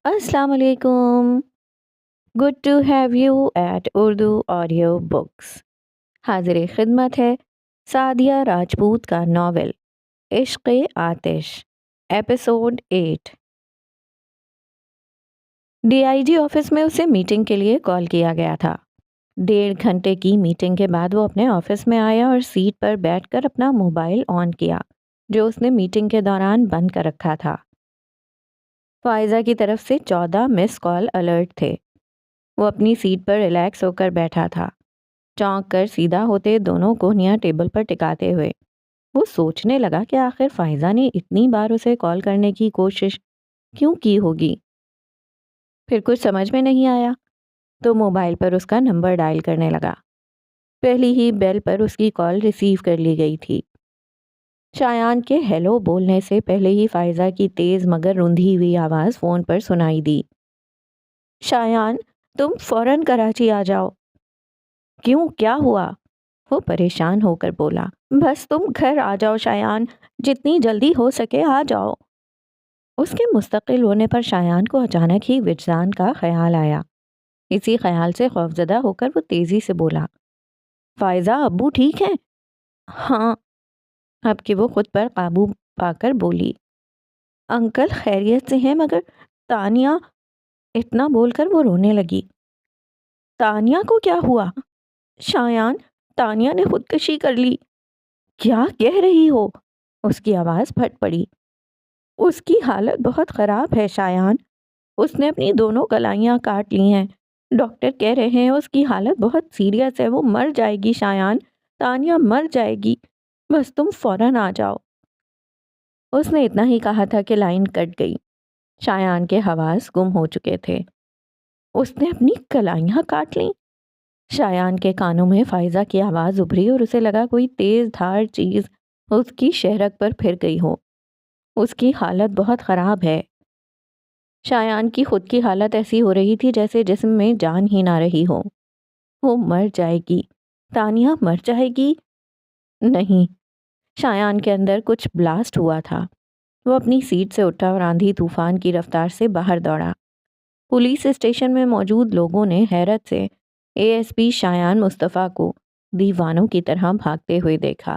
السلام علیکم. Good to have you at Urdu audio books. حاضر خدمت ہے سعدیہ راجپوت کا novel Ishq Aatish, episode 8. D I G office میں اسے میٹنگ کے لیے کال کیا گیا تھا. 1.5 گھنٹے کی میٹنگ کے بعد وہ اپنے آفس میں آیا اور سیٹ پر بیٹھ کر اپنا موبائل آن کیا جو اس نے میٹنگ کے دوران بند کر رکھا تھا. فائزہ کی طرف سے 14 مس کال الرٹ تھے. وہ اپنی سیٹ پر ریلیکس ہو کر بیٹھا تھا، چونک کر سیدھا ہوتے دونوں کوہنیاں ٹیبل پر ٹکاتے ہوئے. وہ سوچنے لگا کہ آخر فائزہ نے اتنی بار اسے کال کرنے کی کوشش کیوں کی ہوگی. پھر کچھ سمجھ میں نہیں آیا تو موبائل پر اس کا نمبر ڈائل کرنے لگا. پہلی ہی بیل پر اس کی کال ریسیو کر لی گئی تھی. شایان کے ہیلو بولنے سے پہلے ہی فائزہ کی تیز مگر روندھی ہوئی آواز فون پر سنائی دی. شایان، تم فوراً کراچی آ جاؤ. کیوں، کیا ہوا؟ وہ پریشان ہو کر بولا. بس تم گھر آ جاؤ شایان، جتنی جلدی ہو سکے آ جاؤ. اس کے مستقل ہونے پر شایان کو اچانک ہی وجدان کا خیال آیا. اسی خیال سے خوفزدہ ہو کر وہ تیزی سے بولا. فائزہ، ابو ٹھیک ہیں؟ ہاں. اب کہ وہ خود پر قابو پا کر بولی. انکل خیریت سے ہیں مگر تانیہ. اتنا بول کر وہ رونے لگی. تانیہ کو کیا ہوا؟ شایان، تانیہ نے خودکشی کر لی. کیا کہہ رہی ہو؟ اس کی آواز پھٹ پڑی. اس کی حالت بہت خراب ہے شایان. اس نے اپنی دونوں کلائیاں کاٹ لی ہیں. ڈاکٹر کہہ رہے ہیں اس کی حالت بہت سیریس ہے. وہ مر جائے گی شایان، تانیہ مر جائے گی. بس تم فوراً آ جاؤ. اس نے اتنا ہی کہا تھا کہ لائن کٹ گئی. شایان کے حواس گم ہو چکے تھے. اس نے اپنی کلائیاں کاٹ لیں؟ شایان کے کانوں میں فائزہ کی آواز ابھری اور اسے لگا کوئی تیز دھار چیز اس کی شہرک پر پھر گئی ہو. اس کی حالت بہت خراب ہے. شایان کی خود کی حالت ایسی ہو رہی تھی جیسے جسم میں جان ہی نہ رہی ہو. وہ مر جائے گی. تانیہ مر جائے گی؟ نہیں. شایان کے اندر کچھ بلاسٹ ہوا تھا. وہ اپنی سیٹ سے اٹھا اور آندھی طوفان کی رفتار سے باہر دوڑا. پولیس اسٹیشن میں موجود لوگوں نے حیرت سے اے ایس پی شایان مصطفیٰ کو دیوانوں کی طرح بھاگتے ہوئے دیکھا.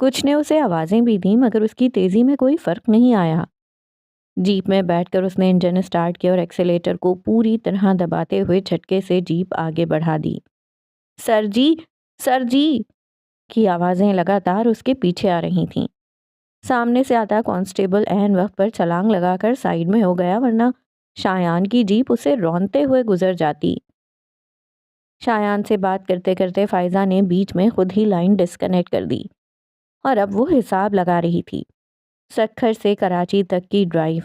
کچھ نے اسے آوازیں بھی دیں مگر اس کی تیزی میں کوئی فرق نہیں آیا. جیپ میں بیٹھ کر اس نے انجن اسٹارٹ کیا اور ایکسیلیٹر کو پوری طرح دباتے ہوئے جھٹکے سے جیپ آگے بڑھا دی. سر جی، سر جی کی آوازیں لگاتار اس کے پیچھے آ رہی تھیں. سامنے سے آتا کانسٹیبل عین وقت پر چھلانگ لگا کر سائیڈ میں ہو گیا ورنہ شایان کی جیپ اسے رونتے ہوئے گزر جاتی. شایان سے بات کرتے کرتے فائزہ نے بیچ میں خود ہی لائن ڈسکنیکٹ کر دی اور اب وہ حساب لگا رہی تھی. سکھر سے کراچی تک کی ڈرائیو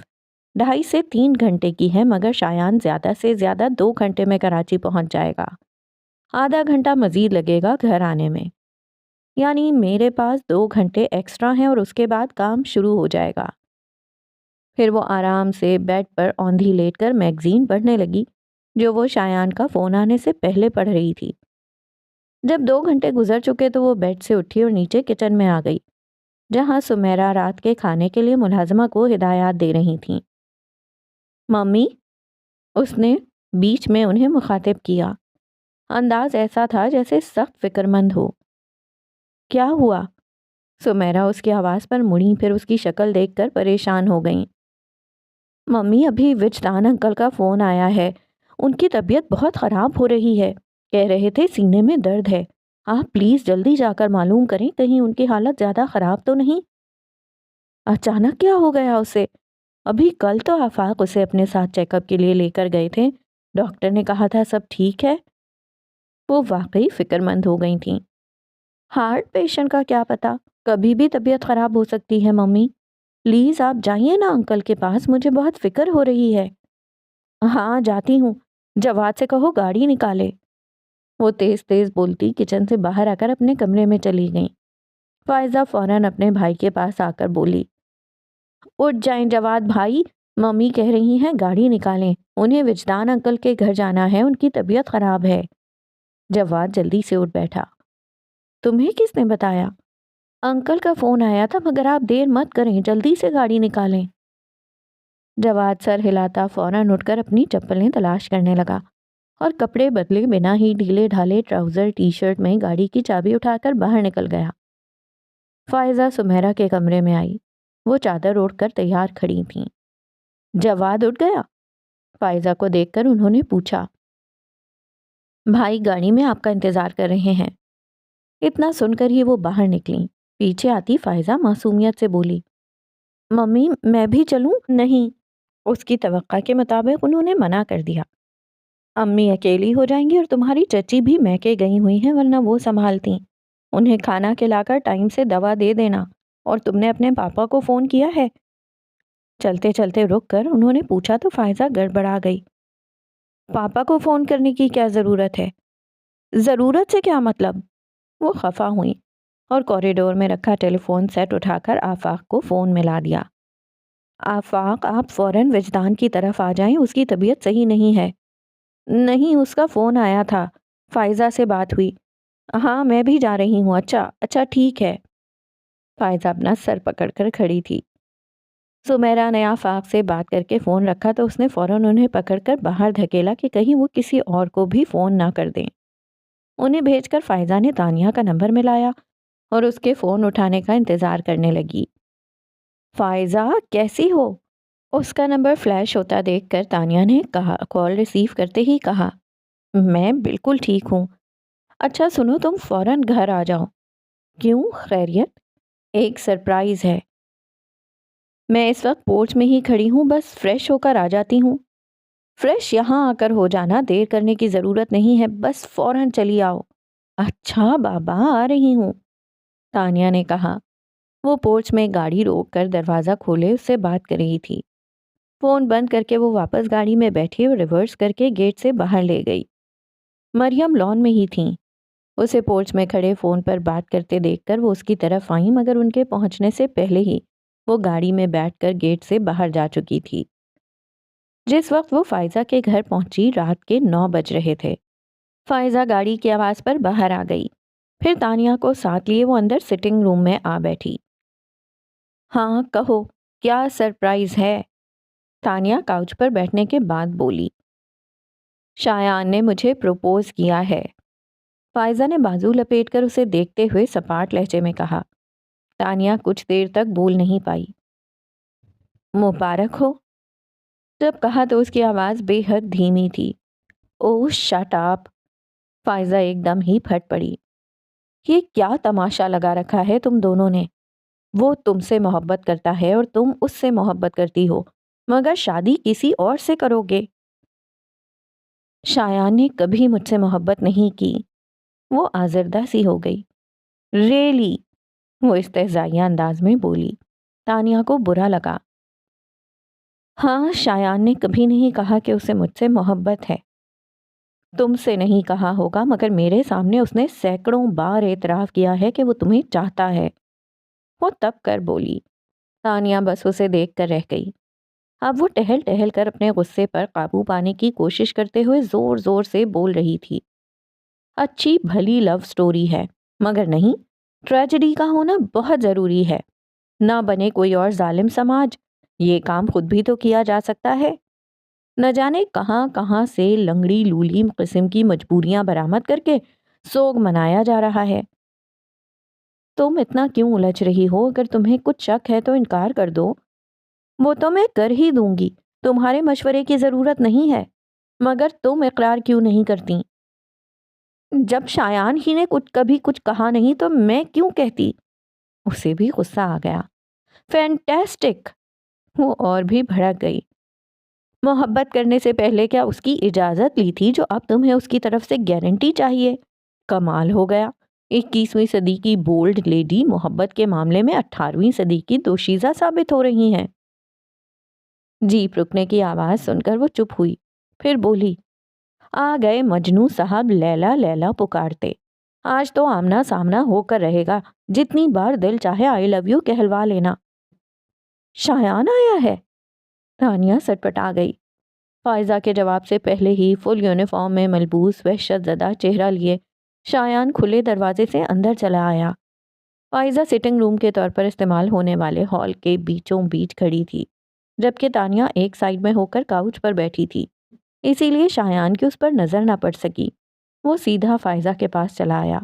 2.5 سے 3 گھنٹے کی ہے مگر شایان زیادہ سے زیادہ 2 گھنٹے میں کراچی پہنچ جائے گا. آدھا گھنٹہ مزید لگے گا گھر آنے میں. یعنی میرے پاس 2 گھنٹے ایکسٹرا ہیں اور اس کے بعد کام شروع ہو جائے گا. پھر وہ آرام سے بیڈ پر اوندھی لیٹ کر میگزین پڑھنے لگی جو وہ شایان کا فون آنے سے پہلے پڑھ رہی تھی. جب 2 گھنٹے گزر چکے تو وہ بیڈ سے اٹھی اور نیچے کچن میں آ گئی جہاں سمیرا رات کے کھانے کے لیے ملازمہ کو ہدایات دے رہی تھیں. ممی، اس نے بیچ میں انہیں مخاطب کیا. انداز ایسا تھا جیسے سخت فکر مند ہو. کیا ہوا؟ سمیرا اس کی آواز پر مڑی پھر اس کی شکل دیکھ کر پریشان ہو گئیں. ممی، ابھی وجدان انکل کا فون آیا ہے. ان کی طبیعت بہت خراب ہو رہی ہے. کہہ رہے تھے سینے میں درد ہے. آپ پلیز جلدی جا کر معلوم کریں کہیں ان کی حالت زیادہ خراب تو نہیں. اچانک کیا ہو گیا اسے؟ ابھی کل تو آفاق اسے اپنے ساتھ چیک اپ کے لیے لے کر گئے تھے. ڈاکٹر نے کہا تھا سب ٹھیک ہے. وہ واقعی فکر مند ہو گئی تھیں. ہارٹ پیشنٹ کا کیا پتا، کبھی بھی طبیعت خراب ہو سکتی ہے ممی. پلیز آپ جائیے نا انکل کے پاس، مجھے بہت فکر ہو رہی ہے. ہاں جاتی ہوں، جواد سے کہو گاڑی نکالے. وہ تیز تیز بولتی کچن سے باہر آ کر اپنے کمرے میں چلی گئیں. فائزہ فوراً اپنے بھائی کے پاس آ کر بولی. اٹھ جائیں جواد بھائی، ممی کہہ رہی ہیں گاڑی نکالیں. انہیں وجدان انکل کے گھر جانا ہے، ان کی طبیعت خراب ہے. جواد جلدی سے اٹھ بیٹھا. تمہیں کس نے بتایا؟ انکل کا فون آیا تھا مگر آپ دیر مت کریں، جلدی سے گاڑی نکالیں. جواد سر ہلاتا فوراً اٹھ کر اپنی چپلیں تلاش کرنے لگا اور کپڑے بدلے بنا ہی ڈھیلے ڈھالے ٹراؤزر ٹی شرٹ میں گاڑی کی چابی اٹھا کر باہر نکل گیا۔ فائزہ سمیرا کے کمرے میں آئی۔ وہ چادر اوڑھ کر تیار کھڑی تھیں۔ جواد اٹھ گیا؟ فائزہ کو دیکھ کر انہوں نے پوچھا۔ بھائی گاڑی میں آپ کا انتظار کر رہے ہیں۔ اتنا سن کر ہی وہ باہر نکلیں۔ پیچھے آتی فائزہ معصومیت سے بولی، ممی میں بھی چلوں؟ نہیں۔ اس کی توقع کے مطابق انہوں نے منع کر دیا۔ امی اکیلی ہو جائیں گی اور تمہاری چچی بھی میکے گئی ہوئی ہیں، ورنہ وہ سنبھالتی۔ انہیں کھانا کھلا کر ٹائم سے دوا دے دینا۔ اور تم نے اپنے پاپا کو فون کیا ہے؟ چلتے چلتے رک کر انہوں نے پوچھا تو فائزہ گڑبڑا گئی۔ پاپا کو فون کرنے کی کیا ضرورت ہے؟ ضرورت سے کیا مطلب؟ وہ خفا ہوئی اور کوریڈور میں رکھا ٹیلی فون سیٹ اٹھا کر آفاق کو فون ملا دیا۔ آفاق آپ فوراً وجدان کی طرف آ جائیں، اس کی طبیعت صحیح نہیں ہے۔ نہیں، اس کا فون آیا تھا، فائزہ سے بات ہوئی۔ ہاں میں بھی جا رہی ہوں۔ اچھا ٹھیک ہے۔ فائزہ اپنا سر پکڑ کر کھڑی تھی۔ سمیرا نے آفاق سے بات کر کے فون رکھا تو اس نے فوراً انہیں پکڑ کر باہر دھکیلا کہ کہیں وہ کسی اور کو بھی فون نہ کر دیں۔ انہیں بھیج کر فائزہ نے تانیہ کا نمبر ملایا اور اس کے فون اٹھانے کا انتظار کرنے لگی۔ فائزہ کیسی ہو؟ اس کا نمبر فلیش ہوتا دیکھ کر تانیہ نے کال ریسیو کرتے ہی کہا، میں بالکل ٹھیک ہوں۔ اچھا سنو، تم فوراً گھر آ جاؤ۔ کیوں؟ خیریت؟ ایک سرپرائز ہے۔ میں اس وقت پورچ میں ہی کھڑی ہوں، بس فریش ہو کر آ جاتی ہوں۔ فریش یہاں آ کر ہو جانا، دیر کرنے کی ضرورت نہیں ہے، بس فوراً چلی آؤ۔ اچھا بابا، آ رہی ہوں، تانیہ نے کہا۔ وہ پورچ میں گاڑی روک کر دروازہ کھولے اس سے بات کر رہی تھی۔ فون بند کر کے وہ واپس گاڑی میں بیٹھی اور ریورس کر کے گیٹ سے باہر لے گئی۔ مریم لان میں ہی تھیں۔ اسے پورچ میں کھڑے فون پر بات کرتے دیکھ کر وہ اس کی طرف آئیں، مگر ان کے پہنچنے سے پہلے ہی وہ گاڑی میں بیٹھ کر گیٹ سے باہر جا چکی تھی۔ جس وقت وہ فائزہ کے گھر پہنچی رات کے 9 بج رہے تھے۔ فائزہ گاڑی کی آواز پر باہر آ گئی، پھر تانیہ کو ساتھ لیے وہ اندر سٹنگ روم میں آ بیٹھی۔ ہاں کہو، کیا سرپرائز ہے؟ تانیہ کاؤچ پر بیٹھنے کے بعد بولی۔ شایان نے مجھے پروپوز کیا ہے، فائزہ نے بازو لپیٹ کر اسے دیکھتے ہوئے سپاٹ لہجے میں کہا۔ تانیہ کچھ دیر تک بول نہیں پائی۔ مبارک ہو، جب کہا تو اس کی آواز بے حد دھیمی تھی۔ اوہ شٹ اپ، فائزہ ایک دم ہی پھٹ پڑی۔ یہ کیا تماشا لگا رکھا ہے تم دونوں نے؟ وہ تم سے محبت کرتا ہے اور تم اس سے محبت کرتی ہو، مگر شادی کسی اور سے کرو گے۔ شایان نے کبھی مجھ سے محبت نہیں کی۔ وہ آزردہ سی ہو گئی۔ ریلی؟ وہ استہزائیہ انداز میں بولی۔ تانیہ کو برا لگا۔ ہاں، شایان نے کبھی نہیں کہا کہ اسے مجھ سے محبت ہے۔ تم سے نہیں کہا ہوگا، مگر میرے سامنے اس نے سینکڑوں بار اعتراف کیا ہے کہ وہ تمہیں چاہتا ہے۔ وہ تب کر بولی۔ تانیہ بس اسے دیکھ کر رہ گئی۔ اب وہ ٹہل ٹہل کر اپنے غصے پر قابو پانے کی کوشش کرتے ہوئے زور زور سے بول رہی تھی۔ اچھی بھلی لو سٹوری ہے، مگر نہیں، ٹریجڈی کا ہونا بہت ضروری ہے۔ نہ بنے کوئی اور ظالم سماج، یہ کام خود بھی تو کیا جا سکتا ہے۔ نہ جانے کہاں کہاں سے لنگڑی لولی قسم کی مجبوریاں برآمد کر کے سوگ منایا جا رہا ہے۔ تم اتنا کیوں الجھ رہی ہو؟ اگر تمہیں کچھ شک ہے تو انکار کر دو۔ وہ تو میں کر ہی دوں گی، تمہارے مشورے کی ضرورت نہیں ہے، مگر تم اقرار کیوں نہیں کرتی؟ جب شایان ہی نے کبھی کچھ کہا نہیں تو میں کیوں کہتی؟ اسے بھی غصہ آ گیا۔ فینٹاسٹک! وہ اور بھی بھڑک گئی۔ محبت کرنے سے پہلے کیا اس کی اجازت لی تھی جو اب تمہیں اس کی طرف سے گارنٹی چاہیے؟ کمال ہو گیا، 21ویں صدی کی بولڈ لیڈی محبت کے معاملے میں 18ویں صدی کی دوشیزہ ثابت ہو رہی ہیں۔ جیپ رکنے کی آواز سن کر وہ چپ ہوئی، پھر بولی، آ گئے مجنوں صاحب لیلا لیلا پکارتے۔ آج تو آمنا سامنا ہو کر رہے گا، جتنی بار دل چاہے آئی لو یو کہلوا لینا۔ شایان آیا ہے؟ تانیہ سٹپٹا گئی۔ فائزہ کے جواب سے پہلے ہی فل یونیفارم میں ملبوس وحشت زدہ چہرہ لیے شایان کھلے دروازے سے اندر چلا آیا۔ فائزہ سٹنگ روم کے طور پر استعمال ہونے والے ہال کے بیچوں بیچ کھڑی تھی۔ جبکہ تانیہ ایک سائڈ میں ہو کر کاؤچ پر بیٹھی تھی، اسی لیے شایان کی اس پر نظر نہ پڑ سکی۔ وہ سیدھا فائزہ کے پاس چلا آیا۔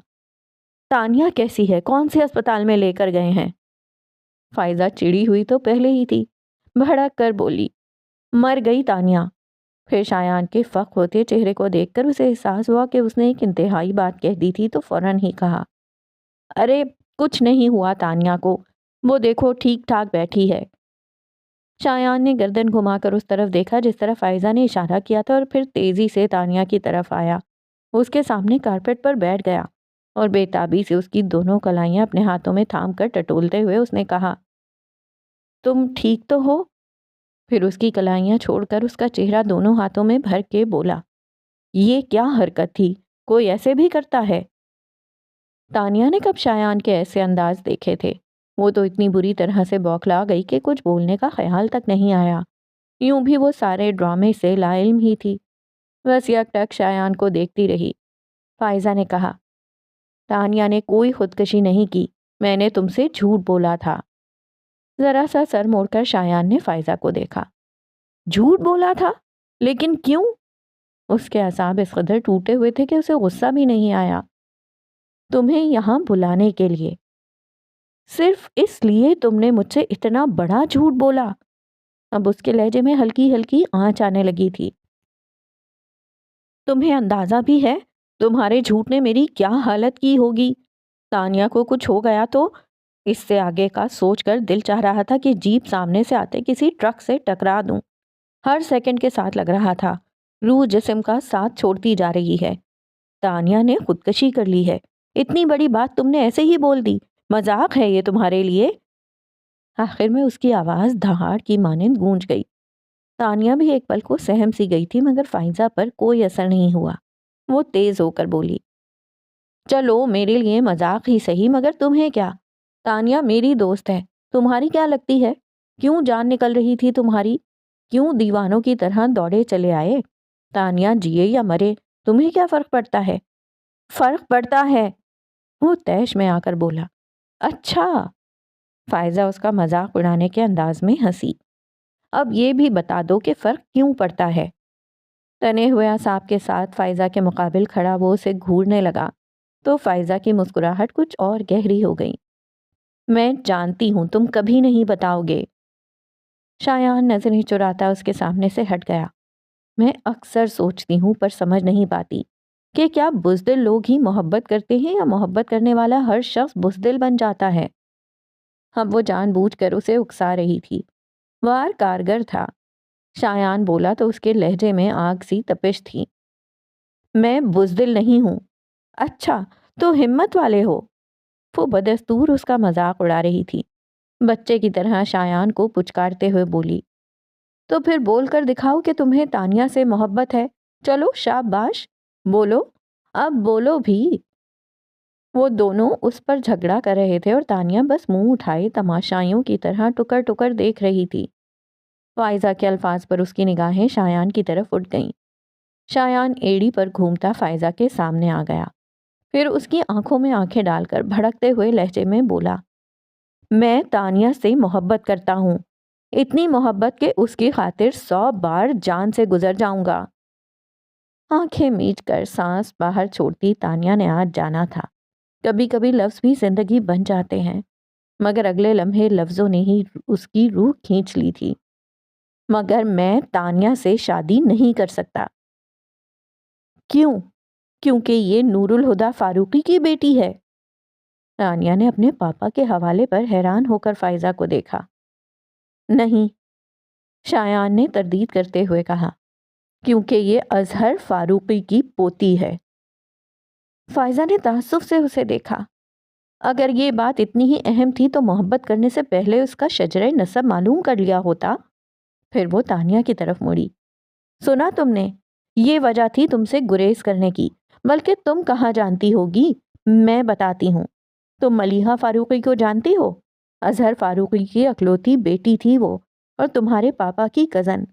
تانیہ کیسی ہے؟ کون سے اسپتال میں لے کر گئے ہیں؟ فائزہ چڑی ہوئی تو پہلے ہی تھی، بھڑک کر بولی، مر گئی تانیہ۔ پھر شایان کے فق ہوتے چہرے کو دیکھ کر اسے احساس ہوا کہ اس نے ایک انتہائی بات کہہ دی تھی، تو فوراً ہی کہا، ارے کچھ نہیں ہوا تانیہ کو، وہ دیکھو ٹھیک ٹھاک بیٹھی ہے۔ شایان نے گردن گھما کر اس طرف دیکھا جس طرف فائزہ نے اشارہ کیا تھا، اور پھر تیزی سے تانیہ کی طرف آیا۔ اس کے سامنے کارپیٹ پر بیٹھ گیا اور بے تابی سے اس کی دونوں کلائیاں اپنے ہاتھوں میں تھام کر ٹٹولتے ہوئے اس نے کہا، تم ٹھیک تو ہو؟ پھر اس کی کلائیاں چھوڑ کر اس کا چہرہ دونوں ہاتھوں میں بھر کے بولا، یہ کیا حرکت تھی؟ کوئی ایسے بھی کرتا ہے؟ تانیہ نے کب شایان کے ایسے انداز دیکھے تھے؟ وہ تو اتنی بری طرح سے بوکھلا گئی کہ کچھ بولنے کا خیال تک نہیں آیا۔ یوں بھی وہ سارے ڈرامے سے لا علم ہی تھی۔ بس یک ٹک شایان کو دیکھتی رہی۔ فائزہ نے کہا، تانیہ نے کوئی خودکشی نہیں کی، میں نے تم سے جھوٹ بولا تھا۔ ذرا سا سر موڑ کر شایان نے فائزہ کو دیکھا۔ جھوٹ بولا تھا؟ لیکن کیوں؟ اس کے اعصاب اس قدر ٹوٹے ہوئے تھے کہ اسے غصہ بھی نہیں آیا۔ تمہیں یہاں بلانے کے لیے، صرف اس لیے تم نے مجھ سے اتنا بڑا جھوٹ بولا؟ اب اس کے لہجے میں ہلکی ہلکی آنچ آنے لگی تھی۔ تمہیں اندازہ بھی ہے تمہارے جھوٹ نے میری کیا حالت کی ہوگی؟ تانیہ کو کچھ ہو گیا تو؟ اس سے آگے کا سوچ کر دل چاہ رہا تھا کہ جیپ سامنے سے آتے کسی ٹرک سے ٹکرا دوں۔ ہر سیکنڈ کے ساتھ لگ رہا تھا روح جسم کا ساتھ چھوڑتی جا رہی ہے۔ تانیہ نے خودکشی کر لی ہے، اتنی بڑی بات تم نے ایسے ہی بول دی؟ مذاق ہے یہ تمہارے لیے؟ آخر میں اس کی آواز دہاڑ کی مانند گونج گئی۔ تانیہ بھی ایک پل کو سہم سی گئی تھی، مگر فائزہ پر کوئی اثر نہیں ہوا۔ وہ تیز ہو کر بولی، چلو میرے لیے مذاق ہی صحیح، مگر تمہیں کیا؟ تانیہ میری دوست ہے، تمہاری کیا لگتی ہے؟ کیوں جان نکل رہی تھی تمہاری؟ کیوں دیوانوں کی طرح دوڑے چلے آئے؟ تانیہ جیے یا مرے تمہیں کیا فرق پڑتا ہے؟ فرق پڑتا ہے، وہ تیش میں آ کر بولا۔ اچھا، فائزہ اس کا مذاق اڑانے کے انداز میں ہنسی۔ اب یہ بھی بتا دو کہ فرق کیوں پڑتا ہے؟ تنے ہوئے اعصاب کے ساتھ فائزہ کے مقابل کھڑا وہ اسے گھورنے لگا تو فائزہ کی مسکراہٹ کچھ اور گہری ہو گئی۔ میں جانتی ہوں تم کبھی نہیں بتاؤ گے۔ شایان نظریں چراتا اس کے سامنے سے ہٹ گیا۔ میں اکثر سوچتی ہوں پر سمجھ نہیں پاتی کہ کیا بزدل لوگ ہی محبت کرتے ہیں یا محبت کرنے والا ہر شخص بزدل بن جاتا ہے؟ اب وہ جان بوجھ کر اسے اکسا رہی تھی۔ وار کارگر تھا۔ شایان بولا تو اس کے لہجے میں آگ سی تپش تھی۔ میں بزدل نہیں ہوں۔ اچھا تو ہمت والے ہو؟ وہ بدستور اس کا مذاق اڑا رہی تھی۔ بچے کی طرح شایان کو پچکارتے ہوئے بولی، تو پھر بول کر دکھاؤ کہ تمہیں تانیہ سے محبت ہے۔ چلو شاباش، بولو، اب بولو بھی۔ وہ دونوں اس پر جھگڑا کر رہے تھے اور تانیہ بس منہ اٹھائے تماشائیوں کی طرح ٹکر ٹکر دیکھ رہی تھی۔ فائزہ کے الفاظ پر اس کی نگاہیں شایان کی طرف اٹھ گئیں۔ شایان ایڑی پر گھومتا فائزہ کے سامنے آ گیا، پھر اس کی آنکھوں میں آنکھیں ڈال کر بھڑکتے ہوئے لہجے میں بولا، میں تانیہ سے محبت کرتا ہوں، اتنی محبت کہ اس کی خاطر 100 بار جان سے گزر جاؤں گا۔ آنکھیں میچ کر سانس باہر چھوڑتی تانیہ نے آج جانا تھا کبھی کبھی لفظ بھی زندگی بن جاتے ہیں، مگر اگلے لمحے لفظوں نے ہی اس کی روح کھینچ لی تھی۔ مگر میں تانیہ سے شادی نہیں کر سکتا۔ کیوں؟ کیونکہ یہ نور الہدیٰ فاروقی کی بیٹی ہے۔ تانیہ نے اپنے پاپا کے حوالے پر حیران ہو کر فائزہ کو دیکھا۔ نہیں، شایان نے تردید کرتے ہوئے کہا، کیونکہ یہ اظہر فاروقی کی پوتی ہے۔ فائزہ نے تعصب سے اسے دیکھا۔ اگر یہ بات اتنی ہی اہم تھی تو محبت کرنے سے پہلے اس کا شجرہ نسب معلوم کر لیا ہوتا۔ پھر وہ تانیہ کی طرف مڑی۔ سنا تم نے؟ یہ وجہ تھی تم سے گریز کرنے کی، بلکہ تم کہاں جانتی ہوگی؟ میں بتاتی ہوں۔ تم ملیحہ فاروقی کو جانتی ہو؟ اظہر فاروقی کی اکلوتی بیٹی تھی وہ، اور تمہارے پاپا کی کزن۔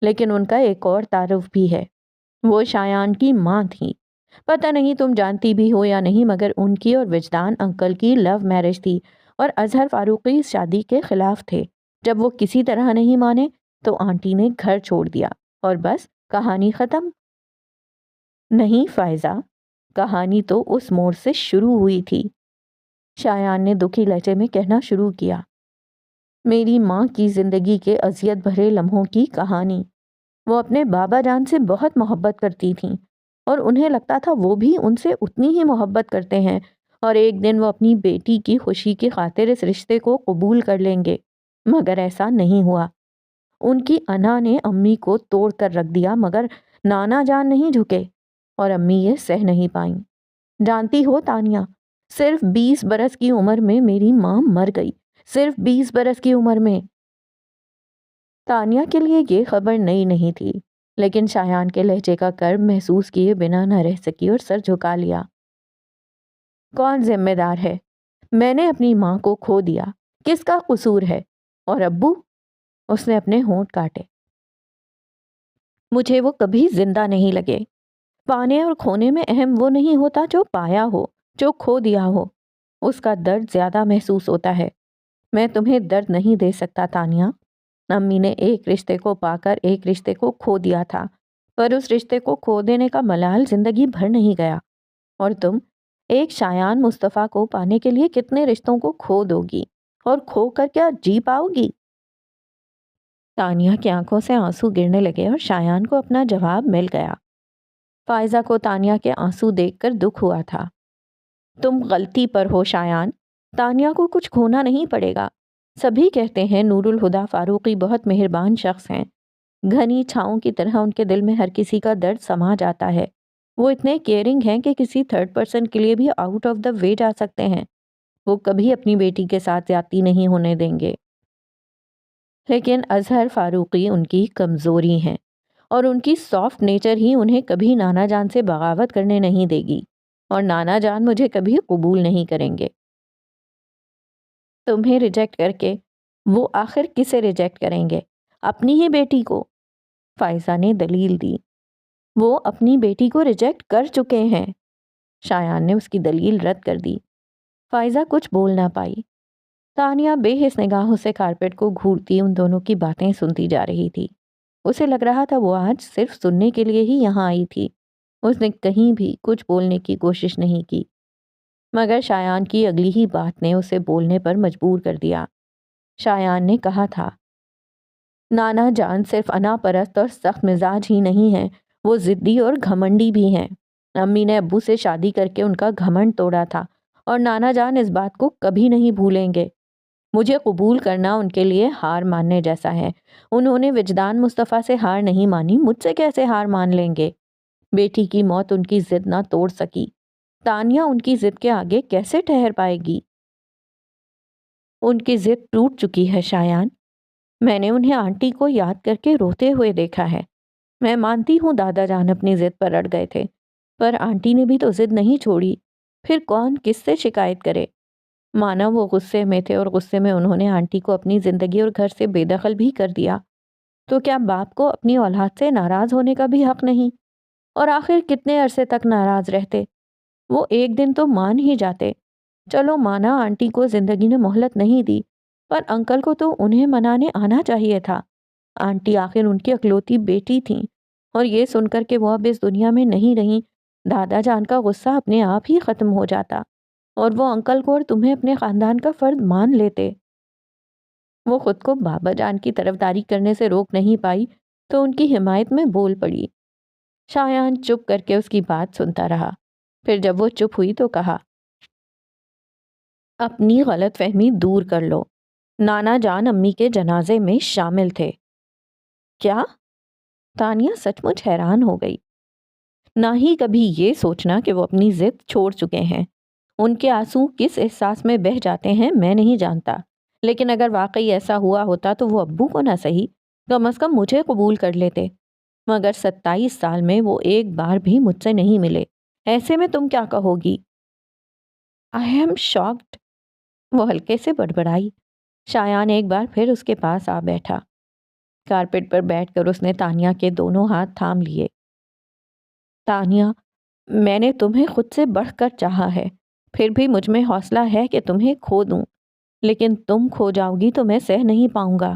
لیکن ان کا ایک اور تعارف بھی ہے، وہ شایان کی ماں تھی۔ پتہ نہیں تم جانتی بھی ہو یا نہیں، مگر ان کی اور وجدان انکل کی لو میرج تھی، اور اظہر فاروقی اس شادی کے خلاف تھے۔ جب وہ کسی طرح نہیں مانے تو آنٹی نے گھر چھوڑ دیا اور بس کہانی ختم؟ نہیں فائزہ، کہانی تو اس موڑ سے شروع ہوئی تھی۔ شایان نے دکھی لہجے میں کہنا شروع کیا۔ میری ماں کی زندگی کے اذیت بھرے لمحوں کی کہانی۔ وہ اپنے بابا جان سے بہت محبت کرتی تھیں اور انہیں لگتا تھا وہ بھی ان سے اتنی ہی محبت کرتے ہیں اور ایک دن وہ اپنی بیٹی کی خوشی کی خاطر اس رشتے کو قبول کر لیں گے، مگر ایسا نہیں ہوا۔ ان کی انا نے امی کو توڑ کر رکھ دیا، مگر نانا جان نہیں جھکے اور امی یہ سہ نہیں پائیں۔ جانتی ہو تانیہ، صرف 20 برس کی عمر میں میری ماں مر گئی، صرف 20 برس کی عمر میں۔ تانیہ کے لیے یہ خبر نئی نہیں تھی، لیکن شایان کے لہجے کا کرب محسوس کیے بنا نہ رہ سکی اور سر جھکا لیا۔ کون ذمہ دار ہے؟ میں نے اپنی ماں کو کھو دیا، کس کا قصور ہے؟ اور ابو؟ اس نے اپنے ہونٹ کاٹے۔ مجھے وہ کبھی زندہ نہیں لگے۔ پانے اور کھونے میں اہم وہ نہیں ہوتا جو پایا ہو، جو کھو دیا ہو۔ اس کا درد زیادہ محسوس ہوتا ہے۔ میں تمہیں درد نہیں دے سکتا تانیہ۔ امی نے ایک رشتے کو پا کر ایک رشتے کو کھو دیا تھا، پر اس رشتے کو کھو دینے کا ملال زندگی بھر نہیں گیا، اور تم ایک شایان مصطفیٰ کو پانے کے لیے کتنے رشتوں کو کھو دو گی، اور کھو کر کیا جی پاؤ گی؟ تانیہ کی آنکھوں سے آنسو گرنے لگے اور شایان کو اپنا جواب مل گیا۔ فائزہ کو تانیہ کے آنسو دیکھ کر دکھ ہوا تھا۔ تم غلطی پر ہو شایان، تانیہ کو کچھ کھونا نہیں پڑے گا۔ سبھی کہتے ہیں نور الہدیٰ فاروقی بہت مہربان شخص ہیں، گھنی چھاؤں کی طرح ان کے دل میں ہر کسی کا درد سما جاتا ہے۔ وہ اتنے کیئرنگ ہیں کہ کسی تھرڈ پرسن کے لیے بھی آؤٹ آف دا وے جا سکتے ہیں۔ وہ کبھی اپنی بیٹی کے ساتھ زیادتی نہیں ہونے دیں گے۔ لیکن اظہر فاروقی ان کی کمزوری ہیں، اور ان کی سافٹ نیچر ہی انہیں کبھی نانا جان سے بغاوت کرنے نہیں دے گی، اور نانا جان مجھے کبھی قبول نہیں کریں گے۔ تمہیں ریجیکٹ کر کے وہ آخر کسے ریجیکٹ کریں گے؟ اپنی ہی بیٹی کو۔ فائزہ نے دلیل دی۔ وہ اپنی بیٹی کو ریجیکٹ کر چکے ہیں۔ شایان نے اس کی دلیل رد کر دی۔ فائزہ کچھ بول نہ پائی۔ تانیہ بے حس نگاہوں سے کارپیٹ کو گھورتی ان دونوں کی باتیں سنتی جا رہی تھی۔ اسے لگ رہا تھا وہ آج صرف سننے کے لیے ہی یہاں آئی تھی۔ اس نے کہیں بھی کچھ بولنے کی کوشش نہیں کی، مگر شایان کی اگلی ہی بات نے اسے بولنے پر مجبور کر دیا۔ شایان نے کہا تھا، نانا جان صرف انا پرست اور سخت مزاج ہی نہیں ہیں، وہ ضدی اور گھمنڈی بھی ہیں۔ امی نے ابو سے شادی کر کے ان کا گھمنڈ توڑا تھا، اور نانا جان اس بات کو کبھی نہیں بھولیں گے۔ مجھے قبول کرنا ان کے لیے ہار ماننے جیسا ہے۔ انہوں نے وجدان مصطفیٰ سے ہار نہیں مانی، مجھ سے کیسے ہار مان لیں گے؟ بیٹی کی موت ان کی ضد نہ توڑ سکی، تانیہ ان کی ضد کے آگے کیسے ٹھہر پائے گی؟ ان کی ضد ٹوٹ چکی ہے شایان۔ میں نے انہیں آنٹی کو یاد کر کے روتے ہوئے دیکھا ہے۔ میں مانتی ہوں دادا جان اپنی ضد پر اڑ گئے تھے، پر آنٹی نے بھی تو ضد نہیں چھوڑی۔ پھر کون کس سے شکایت کرے؟ مانا وہ غصے میں تھے اور غصے میں انہوں نے آنٹی کو اپنی زندگی اور گھر سے بے دخل بھی کر دیا، تو کیا باپ کو اپنی اولاد سے ناراض ہونے کا بھی حق نہیں؟ اور آخر کتنے عرصے تک ناراض رہتے؟ وہ ایک دن تو مان ہی جاتے۔ چلو مانا آنٹی کو زندگی نے مہلت نہیں دی، پر انکل کو تو انہیں منانے آنا چاہیے تھا۔ آنٹی آخر ان کی اکلوتی بیٹی تھیں، اور یہ سن کر کہ وہ اب اس دنیا میں نہیں رہیں، دادا جان کا غصہ اپنے آپ ہی ختم ہو جاتا، اور وہ انکل کو اور تمہیں اپنے خاندان کا فرد مان لیتے۔ وہ خود کو بابا جان کی طرفداری کرنے سے روک نہیں پائی تو ان کی حمایت میں بول پڑی۔ شایان چپ کر کے اس کی بات سنتا رہا، پھر جب وہ چپ ہوئی تو کہا، اپنی غلط فہمی دور کر لو، نانا جان امی کے جنازے میں شامل تھے۔ کیا؟ تانیہ سچ مچ حیران ہو گئی۔ نہ ہی کبھی یہ سوچنا کہ وہ اپنی ضد چھوڑ چکے ہیں۔ ان کے آنسو کس احساس میں بہہ جاتے ہیں میں نہیں جانتا، لیکن اگر واقعی ایسا ہوا ہوتا تو وہ ابو کو نہ سہی کم از کم مجھے قبول کر لیتے، مگر 27 سال میں وہ ایک بار بھی مجھ سے نہیں ملے۔ ایسے میں تم کیا کہو گی؟ آئی ایم شاکڈ، وہ ہلکے سے بڑبڑائی۔ شایان ایک بار پھر اس کے پاس آ بیٹھا۔ کارپیٹ پر بیٹھ کر اس نے تانیہ کے دونوں ہاتھ تھام لیے۔ تانیہ، میں نے تمہیں خود سے بڑھ کر چاہا ہے، پھر بھی مجھ میں حوصلہ ہے کہ تمہیں کھو دوں، لیکن تم کھو جاؤ گی تو میں سہ نہیں پاؤں گا۔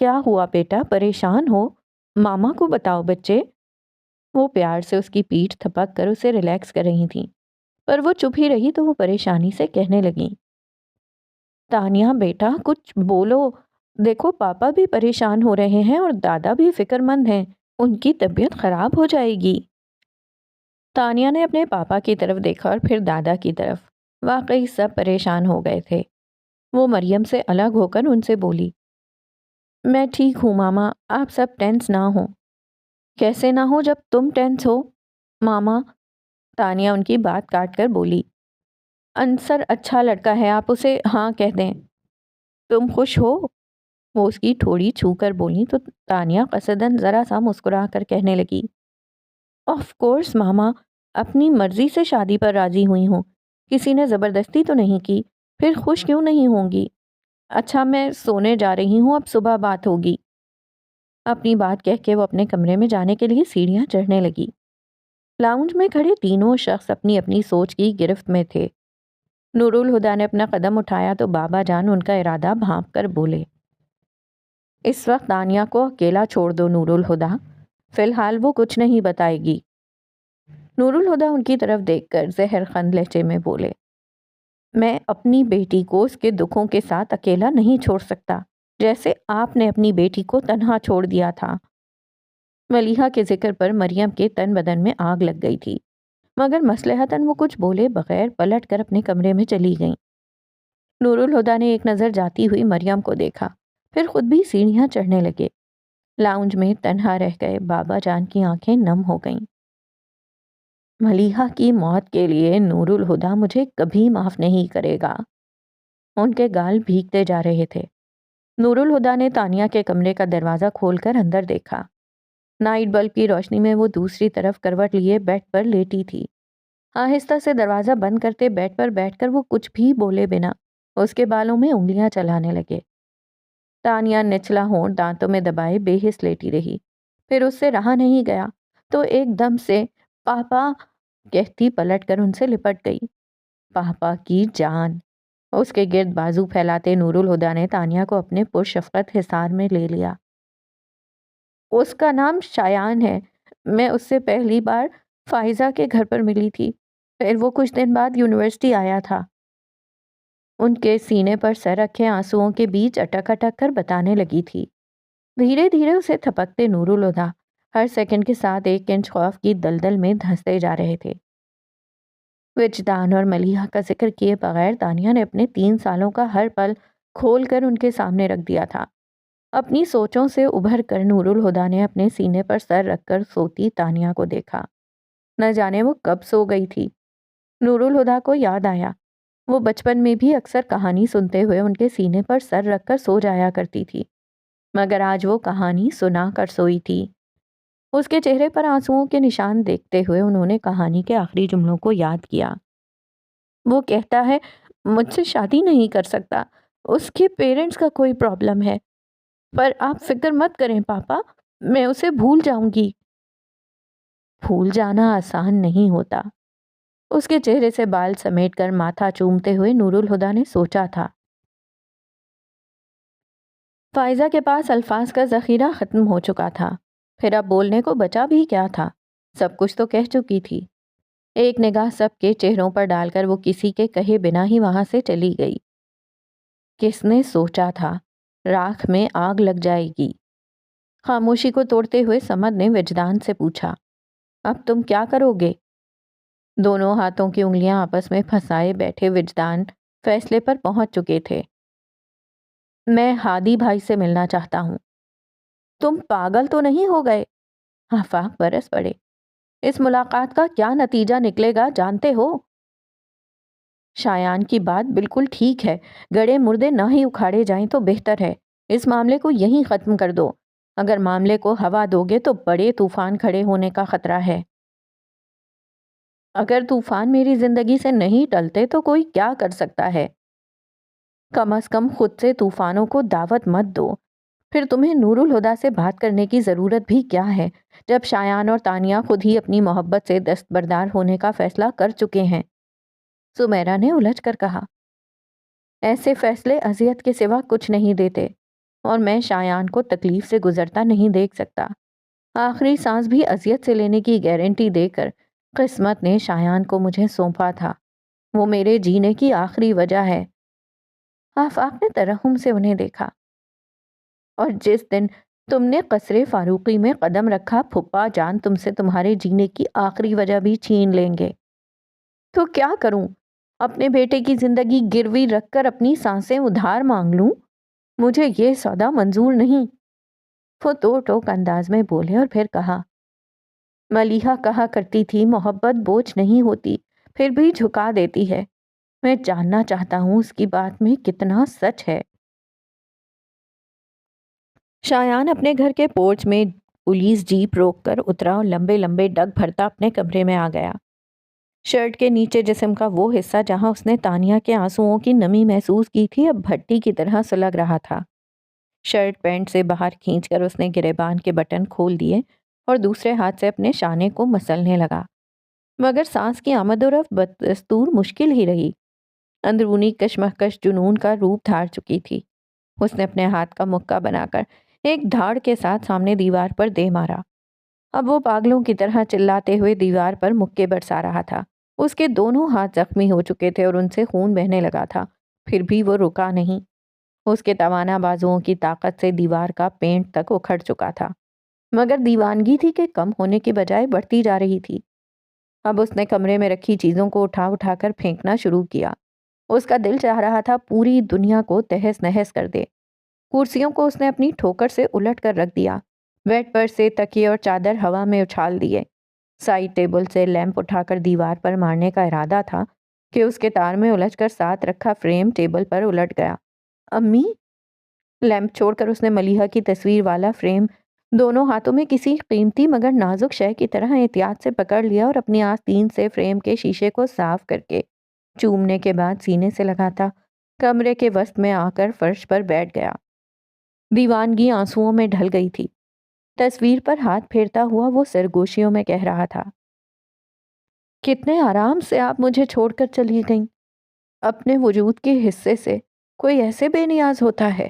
کیا ہوا بیٹا، پریشان ہو؟ ماما کو بتاؤ بچے۔ وہ پیار سے اس کی پیٹھ تھپک کر اسے ریلیکس کر رہی تھیں، پر وہ چپ ہی رہی تو وہ پریشانی سے کہنے لگیں، تانیہ بیٹا کچھ بولو، دیکھو پاپا بھی پریشان ہو رہے ہیں اور دادا بھی فکر مند ہیں، ان کی طبیعت خراب ہو جائے گی۔ تانیہ نے اپنے پاپا کی طرف دیکھا اور پھر دادا کی طرف۔ واقعی سب پریشان ہو گئے تھے۔ وہ مریم سے الگ ہو کر ان سے بولی، میں ٹھیک ہوں ماما، آپ سب ٹینس نہ ہوں۔ کیسے نہ ہو جب تم ٹینس ہو ماما؟ تانیہ ان کی بات کاٹ کر بولی، انصر اچھا لڑکا ہے، آپ اسے ہاں کہہ دیں۔ تم خوش ہو؟ وہ اس کی تھوڑی چھو کر بولی تو تانیہ قصدن ذرا سا مسکرا کر کہنے لگی، آف کورس ماما، اپنی مرضی سے شادی پر راضی ہوئی ہوں، کسی نے زبردستی تو نہیں کی، پھر خوش کیوں نہیں ہوں گی؟ اچھا میں سونے جا رہی ہوں، اب صبح بات ہوگی۔ اپنی بات کہہ کے وہ اپنے کمرے میں جانے کے لیے سیڑھیاں چڑھنے لگی۔ لاؤنج میں کھڑے تینوں شخص اپنی اپنی سوچ کی گرفت میں تھے۔ نور الہدیٰ نے اپنا قدم اٹھایا تو بابا جان ان کا ارادہ بھانپ کر بولے، اس وقت تانیہ کو اکیلا چھوڑ دو نور الہدیٰ، فی الحال وہ کچھ نہیں بتائے گی۔ نور الہدیٰ ان کی طرف دیکھ کر زہر خند لہجے میں بولے، میں اپنی بیٹی کو اس کے دکھوں کے ساتھ اکیلا نہیں چھوڑ سکتا، جیسے آپ نے اپنی بیٹی کو تنہا چھوڑ دیا تھا۔ ملیحہ کے ذکر پر مریم کے تن بدن میں آگ لگ گئی تھی، مگر مصلحتاً وہ کچھ بولے بغیر پلٹ کر اپنے کمرے میں چلی گئیں۔ نور الہدیٰ نے ایک نظر جاتی ہوئی مریم کو دیکھا، پھر خود بھی سیڑھیاں چڑھنے لگے۔ لاؤنج میں تنہا رہ گئے بابا جان کی آنکھیں نم ہو گئیں۔ ملیحہ کی موت کے لیے نور الہدیٰ مجھے کبھی معاف نہیں کرے گا۔ ان کے گال بھیگتے جا رہے تھے۔ نور الہدیٰ نے تانیہ کے کمرے کا دروازہ کھول کر اندر دیکھا۔ نائٹ بلب کی روشنی میں وہ دوسری طرف کروٹ لیے بیڈ پر لیٹی تھی۔ آہستہ سے دروازہ بند کرتے بیڈ پر بیٹھ کر وہ کچھ بھی بولے بنا اس کے بالوں میں انگلیاں چلانے لگے۔ تانیہ نچلا ہونٹ دانتوں میں دبائے بے حس لیٹی رہی، پھر اس سے رہا نہیں گیا تو ایک دم سے پاپا کہتی پلٹ کر ان سے لپٹ گئی۔ پاپا کی جان! اس کے گرد بازو پھیلاتے نور الہدیٰ نے تانیہ کو اپنے پرشفقت حصار میں لے لیا۔ اس کا نام شایان ہے، میں اس سے پہلی بار فائزہ کے گھر پر ملی تھی، پھر وہ کچھ دن بعد یونیورسٹی آیا تھا۔ ان کے سینے پر سر رکھے آنسوؤں کے بیچ اٹک اٹک کر بتانے لگی تھی۔ دھیرے دھیرے اسے تھپکتے نور الہدیٰ ہر سیکنڈ کے ساتھ 1 انچ خوف کی دلدل میں دھنستے جا رہے تھے۔ وجدان اور ملیحہ کا ذکر کیے بغیر تانیہ نے اپنے 3 سالوں کا ہر پل کھول کر ان کے سامنے رکھ دیا تھا۔ اپنی سوچوں سے ابھر کر نور الہدیٰ نے اپنے سینے پر سر رکھ کر سوتی تانیہ کو دیکھا۔ نہ جانے وہ کب سو گئی تھی۔ نور الہدیٰ کو یاد آیا، وہ بچپن میں بھی اکثر کہانی سنتے ہوئے ان کے سینے پر سر رکھ کر سو جایا کرتی تھی، مگر آج وہ کہانی سنا کر سوئی تھی۔ اس کے چہرے پر آنسوؤں کے نشان دیکھتے ہوئے انہوں نے کہانی کے آخری جملوں کو یاد کیا۔ وہ کہتا ہے مجھ سے شادی نہیں کر سکتا، اس کے پیرنٹس کا کوئی پرابلم ہے، پر آپ فکر مت کریں پاپا، میں اسے بھول جاؤں گی۔ بھول جانا آسان نہیں ہوتا۔ اس کے چہرے سے بال سمیٹ کر ماتھا چومتے ہوئے نور الہدیٰ نے سوچا تھا۔ فائزہ کے پاس الفاظ کا ذخیرہ ختم ہو چکا تھا، پھر اب بولنے کو بچا بھی کیا تھا؟ سب کچھ تو کہہ چکی تھی۔ ایک نگاہ سب کے چہروں پر ڈال کر وہ کسی کے کہے بنا ہی وہاں سے چلی گئی۔ کس نے سوچا تھا راکھ میں آگ لگ جائے گی؟ خاموشی کو توڑتے ہوئے سمد نے وجدان سے پوچھا، اب تم کیا کرو گے؟ دونوں ہاتھوں کی انگلیاں آپس میں پھنسائے بیٹھے وجدان فیصلے پر پہنچ چکے تھے۔ میں ہادی بھائی سے ملنا چاہتا ہوں۔ تم پاگل تو نہیں ہو گئے؟ آفاق برس پڑے۔ اس ملاقات کا کیا نتیجہ نکلے گا جانتے ہو؟ شایان کی بات بالکل ٹھیک ہے، گڑے مردے نہ ہی اکھاڑے جائیں تو بہتر ہے۔ اس معاملے کو یہیں ختم کر دو۔ اگر معاملے کو ہوا دو گے تو بڑے طوفان کھڑے ہونے کا خطرہ ہے۔ اگر طوفان میری زندگی سے نہیں ٹلتے تو کوئی کیا کر سکتا ہے؟ کم از کم خود سے طوفانوں کو دعوت مت دو۔ پھر تمہیں نور الہدیٰ سے بات کرنے کی ضرورت بھی کیا ہے، جب شایان اور تانیہ خود ہی اپنی محبت سے دستبردار ہونے کا فیصلہ کر چکے ہیں؟ سمیرہ نے الجھ کر کہا، ایسے فیصلے اذیت کے سوا کچھ نہیں دیتے۔ اور میں شایان کو تکلیف سے گزرتا نہیں دیکھ سکتا۔ آخری سانس بھی اذیت سے لینے کی گارنٹی دے کر قسمت نے شایان کو مجھے سونپا تھا۔ وہ میرے جینے کی آخری وجہ ہے۔ آفاق نے ترحم سے انہیں دیکھا۔ اور جس دن تم نے قصر فاروقی میں قدم رکھا، پھپھا جان تم سے تمہارے جینے کی آخری وجہ بھی چھین لیں گے۔ تو کیا کروں؟ اپنے بیٹے کی زندگی گروی رکھ کر اپنی سانسیں ادھار مانگ لوں؟ مجھے یہ سودا منظور نہیں۔ وہ تو ٹوک انداز میں بولے اور پھر کہا، ملیحہ کہا کرتی تھی محبت بوجھ نہیں ہوتی، پھر بھی جھکا دیتی ہے۔ میں جاننا چاہتا ہوں اس کی بات میں کتنا سچ ہے۔ شایان اپنے گھر کے پورچ میں پولیس جیپ روک کر اترا اور لمبے لمبے ڈگ بھرتا اپنے کمرے میں آ گیا۔ شرٹ کے نیچے جسم کا وہ حصہ جہاں اس نے تانیہ کے آنسوؤں کی نمی محسوس کی تھی اب بھٹی کی طرح سلگ رہا تھا۔ شرٹ پینٹ سے باہر کھینچ کر اس نے گریبان کے بٹن کھول دیے اور دوسرے ہاتھ سے اپنے شانے کو مسلنے لگا، مگر سانس کی آمد و رفت بدستور مشکل ہی رہی۔ اندرونی کشمکش جنون کا روپ دھار چکی تھی۔ اس نے اپنے ہاتھ کا مکہ بنا کر ایک دھاڑ کے ساتھ سامنے دیوار پر دے مارا۔ اب وہ پاگلوں کی طرح چلاتے ہوئے دیوار پر مکے برسا رہا تھا۔ اس کے دونوں ہاتھ زخمی ہو چکے تھے اور ان سے خون بہنے لگا تھا، پھر بھی وہ رکا نہیں۔ اس کے توانا بازوؤں کی طاقت سے دیوار کا پینٹ تک اکھڑ چکا تھا، مگر دیوانگی تھی کہ کم ہونے کی بجائے بڑھتی جا رہی تھی۔ اب اس نے کمرے میں رکھی چیزوں کو اٹھا اٹھا کر پھینکنا شروع کیا۔ اس کا دل چاہ رہا تھا پوری دنیا کو تہس نہس کر دے۔ کرسیوں کو اس نے اپنی ٹھوکر سے الٹ کر رکھ دیا، بیڈ پر سے تکیے اور چادر ہوا میں اچھال دیے۔ سائڈ ٹیبل سے لیمپ اٹھا کر دیوار پر مارنے کا ارادہ تھا کہ اس کے تار میں الجھ کر ساتھ رکھا فریم ٹیبل پر الٹ گیا۔ امی! لیمپ چھوڑ کر اس نے ملیحہ کی تصویر والا فریم دونوں ہاتھوں میں کسی قیمتی مگر نازک شے کی طرح احتیاط سے پکڑ لیا اور اپنی آستین سے فریم کے شیشے کو صاف کر کے چومنے کے بعد سینے سے لگاتا کمرے کے وسط میں آ کر فرش پر بیٹھ گیا۔ دیوانگی آنسوؤں میں ڈھل گئی تھی۔ تصویر پر ہاتھ پھیرتا ہوا وہ سرگوشیوں میں کہہ رہا تھا، کتنے آرام سے آپ مجھے چھوڑ کر چلی گئیں۔ اپنے وجود کے حصے سے کوئی ایسے بے نیاز ہوتا ہے؟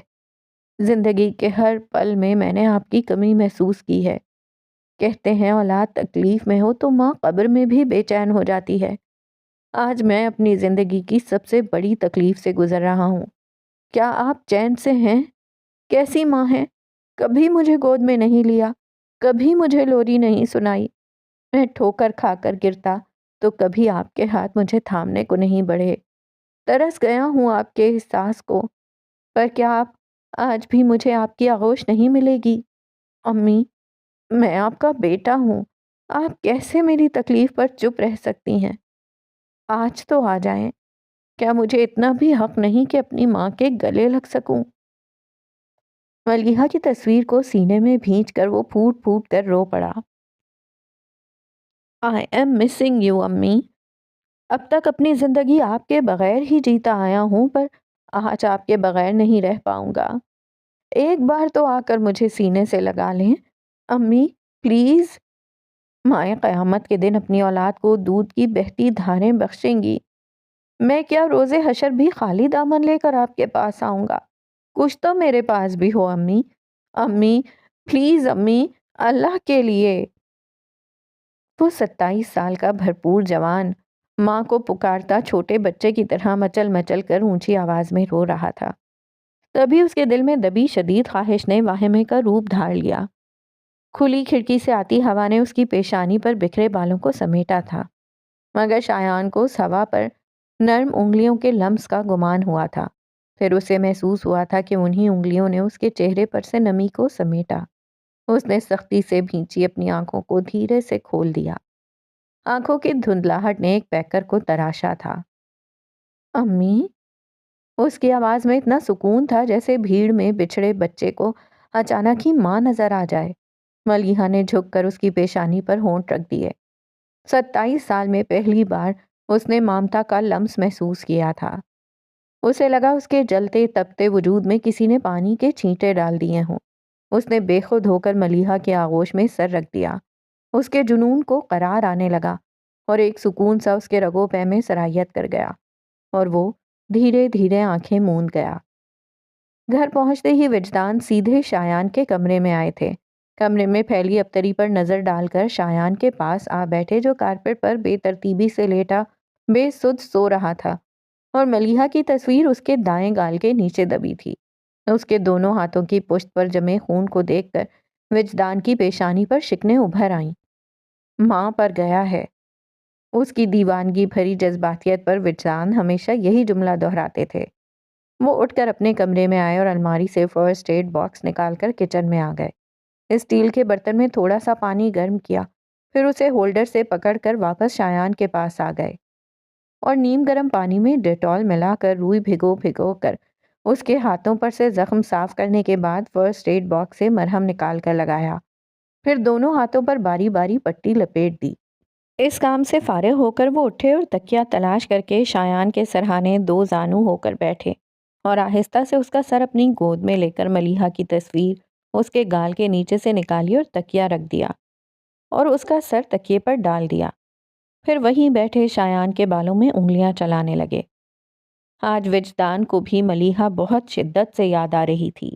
زندگی کے ہر پل میں نے آپ کی کمی محسوس کی ہے۔ کہتے ہیں اولاد تکلیف میں ہو تو ماں قبر میں بھی بے چین ہو جاتی ہے۔ آج میں اپنی زندگی کی سب سے بڑی تکلیف سے گزر رہا ہوں۔ کیا آپ چین سے ہیں؟ کیسی ماں ہیں؟ کبھی مجھے گود میں نہیں لیا، کبھی مجھے لوری نہیں سنائی۔ میں ٹھوکر کھا کر گرتا تو کبھی آپ کے ہاتھ مجھے تھامنے کو نہیں بڑھے۔ ترس گیا ہوں آپ کے احساس کو، پر کیا آپ آج بھی مجھے آپ کی آغوش نہیں ملے گی؟ امی، میں آپ کا بیٹا ہوں، آپ کیسے میری تکلیف پر چپ رہ سکتی ہیں؟ آج تو آ جائیں۔ کیا مجھے اتنا بھی حق نہیں کہ اپنی ماں کے گلے لگ سکوں؟ ملیحہ کی تصویر کو سینے میں بھینچ کر وہ پھوٹ پھوٹ کر رو پڑا۔ I am missing you امی۔ اب تک اپنی زندگی آپ کے بغیر ہی جیتا آیا ہوں، پر آج آپ کے بغیر نہیں رہ پاؤں گا۔ ایک بار تو آ کر مجھے سینے سے لگا لیں امی، پلیز۔ مائیں قیامت کے دن اپنی اولاد کو دودھ کی بہتی دھاریں بخشیں گی۔ میں کیا روز حشر بھی خالی دامن لے کر آپ کے پاس آؤں گا؟ کچھ تو میرے پاس بھی ہو امی۔ امی پلیز امی، اللہ کے لیے۔ وہ 27 سال کا بھرپور جوان ماں کو پکارتا چھوٹے بچے کی طرح مچل مچل کر اونچی آواز میں رو رہا تھا۔ تبھی اس کے دل میں دبی شدید خواہش نے واہمے کا روپ دھار لیا۔ کھلی کھڑکی سے آتی ہوا نے اس کی پیشانی پر بکھرے بالوں کو سمیٹا تھا، مگر شایان کو اس ہوا پر نرم انگلیوں کے لمس کا گمان ہوا تھا۔ پھر اسے محسوس ہوا تھا کہ انہی انگلیوں نے اس کے چہرے پر سے نمی کو سمیٹا۔ اس نے سختی سے بھینچی اپنی آنکھوں کو دھیرے سے کھول دیا۔ آنکھوں کی دھندلاہٹ نے ایک پیکر کو تراشا تھا۔ امی؟ اس کی آواز میں اتنا سکون تھا جیسے بھیڑ میں بچھڑے بچے کو اچانک ہی ماں نظر آ جائے۔ ملیحہ نے جھک کر اس کی پیشانی پر ہونٹ رکھ دیے۔ 27 سال میں پہلی بار اس نے مامتا کا لمس محسوس کیا تھا۔ اسے لگا اس کے جلتے تپتے وجود میں کسی نے پانی کے چھینٹے ڈال دیے ہوں۔ اس نے بے خود ہو کر ملیحہ کے آغوش میں سر رکھ دیا۔ اس کے جنون کو قرار آنے لگا اور ایک سکون سا اس کے رگو پے میں سرایت کر گیا، اور وہ دھیرے دھیرے آنکھیں موند گیا۔ گھر پہنچتے ہی وجدان سیدھے شایان کے کمرے میں آئے تھے۔ کمرے میں پھیلی ابتری پر نظر ڈال کر شایان کے پاس آ بیٹھے، جو کارپیٹ پر بے ترتیبی سے لیٹا بے سدھ سو رہا تھا، اور ملیحہ کی تصویر اس کے دائیں گال کے نیچے دبی تھی۔ اس کے دونوں ہاتھوں کی پشت پر جمے خون کو دیکھ کر وجدان کی پیشانی پر شکنیں ابھر آئیں۔ ماں پر گیا ہے۔ اس کی دیوانگی بھری جذباتیت پر وجدان ہمیشہ یہی جملہ دہراتے تھے۔ وہ اٹھ کر اپنے کمرے میں آئے اور الماری سے فرسٹ ایڈ باکس نکال کر کچن میں آ گئے۔ اسٹیل کے برتن میں تھوڑا سا پانی گرم کیا، پھر اسے ہولڈر سے پکڑ کر واپس شایان کے پاس آ گئے اور نیم گرم پانی میں ڈیٹول ملا کر روئی بھگو بھگو کر اس کے ہاتھوں پر سے زخم صاف کرنے کے بعد فرسٹ ایڈ باکس سے مرہم نکال کر لگایا، پھر دونوں ہاتھوں پر باری باری پٹی لپیٹ دی۔ اس کام سے فارغ ہو کر وہ اٹھے اور تکیہ تلاش کر کے شایان کے سرہانے دو زانو ہو کر بیٹھے اور آہستہ سے اس کا سر اپنی گود میں لے کر ملیحہ کی تصویر اس کے گال کے نیچے سے نکالی اور تکیہ رکھ دیا اور اس کا سر تکیے پر ڈال دیا۔ پھر وہیں بیٹھے شایان کے بالوں میں انگلیاں چلانے لگے۔ آج وجدان کو بھی ملیحہ بہت شدت سے یاد آ رہی تھی۔